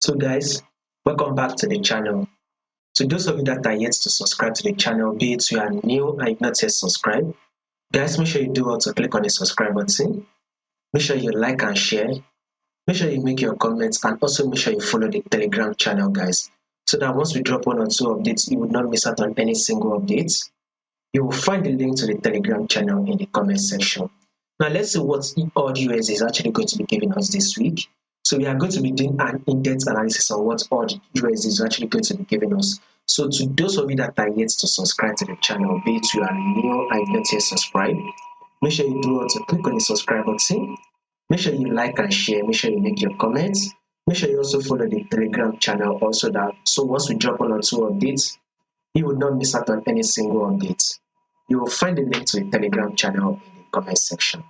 So guys, welcome back to the channel. To those of you that are yet to subscribe to the channel, be it you are new and you've not yet subscribed, guys, make sure you do also click on the subscribe button. Make sure you like and share. Make sure you make your comments and also make sure you follow the Telegram channel, guys, so that once we drop one or two updates, you will not miss out on any single updates. You will find the link to the Telegram channel in the comment section. Now let's see what AUDUSD is actually going to be giving us this week. So we are going to be doing an in-depth analysis on what AUDUSD is actually going to be giving us. So to those of you that are yet to subscribe to the channel, be it you are new and not yet subscribed, make sure you do also click on the subscribe button. Make sure you like and share. Make sure you make your comments. Make sure you also follow the Telegram channel also that so once we drop one or two updates, you will not miss out on any single update. You will find the link to the Telegram channel in the comment section.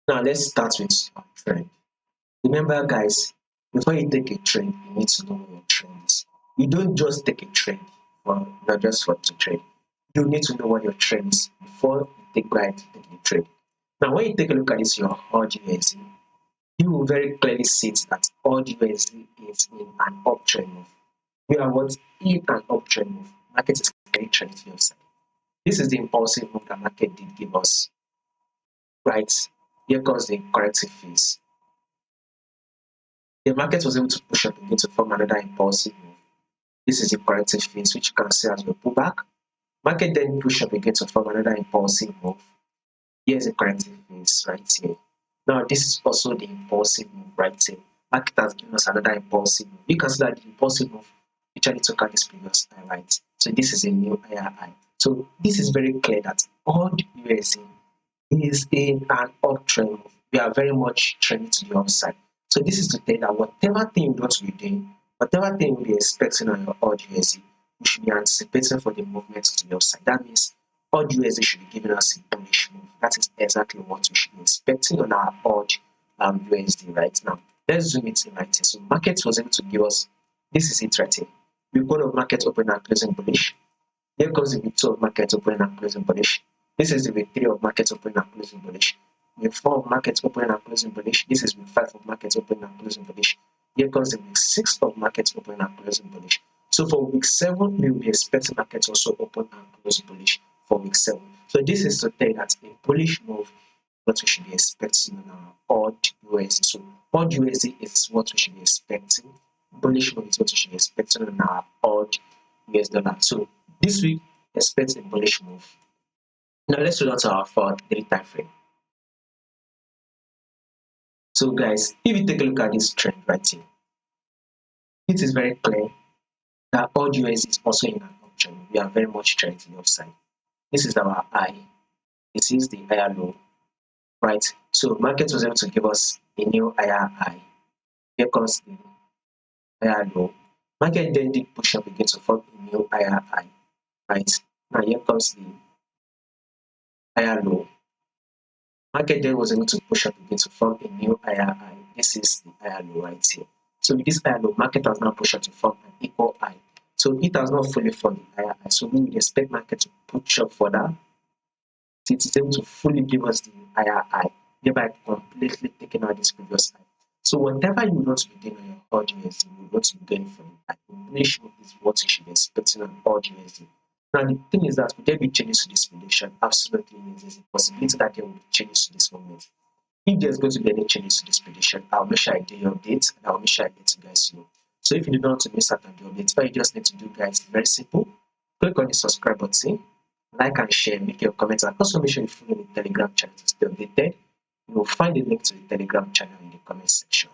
Now let's start with our trend. Remember guys, before you take a trade, you need to know what your trend is. You don't just take a trade for not just for to trade. You need to know what your trend is before you go ahead to take the trade. Now when you take a look at this, your AUDUSD, you will very clearly see that AUDUSD is in an uptrend move. We are what in an uptrend move. Market is very trending to your side. This is the impulsive move that market did give us, right? Here comes the corrective phase. The market was able to push up again to form another impulsive move. This is the corrective phase, which you can see as your pullback. Market then push up again to form another impulsive move. Here's a corrective phase right here. Now this is also the impulsive move right here. Market has given us another impulsive move. You can see that the impulsive move actually took out this previous high, right? So this is a new higher high. So this is very clear that AUDUSD is in an uptrend move. We are very much trending to the upside. So this is to tell that whatever thing you want to be doing, whatever thing you'll be expecting on your AUDUSD, you should be anticipating for the movement to the upside. That means AUDUSD should be giving us a bullish move. That is exactly what we should be expecting on our AUDUSD right now. Let's zoom it in right here. So market was able to give us, this is it right here. We've got a market open and closing bullish. Here comes the week 2 of market opening and closing bullish. This is the week 3 of market opening and closing bullish. Week 4 of market opening and closing bullish. This is week 5 of market opening and closing bullish. Here comes the week 6 of market opening and closing bullish. So for week 7, we will be expecting markets also open and close bullish for week 7. So this is to tell that a bullish move what we should be expecting on our AUDUSD. So AUDUSD is what we should be expecting. Bullish move is what we should be expecting on our AUD US dollar. So this week, expect a bullish move. Now let's look at our 4-day time frame. So guys, if you take a look at this trend right here, it is very clear that AUDUSD is also in an uptrend. We are very much trending to the upside. This is our high. This is the higher low, right? So market was able to give us a new higher high. Here comes the higher low. Market then did push up again to form a new higher high, right? Now here comes the higher low. Market then was able to push up again to form a new higher high. This is the higher low right here. So with this higher low, market has now pushed up to form an equal high. So it has not fully formed the higher high. So we would expect market to push up further. It is able to fully give us the higher high, thereby completely taking out this previous high. So whatever you want to be doing on your AUDUSD, you want to be going for the high. Bullish move is what you should be expecting on AUDUSD. Now the thing is that will there be changes to this prediction? Absolutely, there's a possibility that there will be changes to this movement. If there's going to be any changes to this prediction, I'll make sure I do your updates and I'll make sure I let you guys know. So if you do not want to miss out on the updates, all you just need to do, guys, is very simple. Click on the subscribe button, like and share, make your comments, and also make sure you follow the Telegram channel to stay updated. You will find the link to the Telegram channel in the comment section.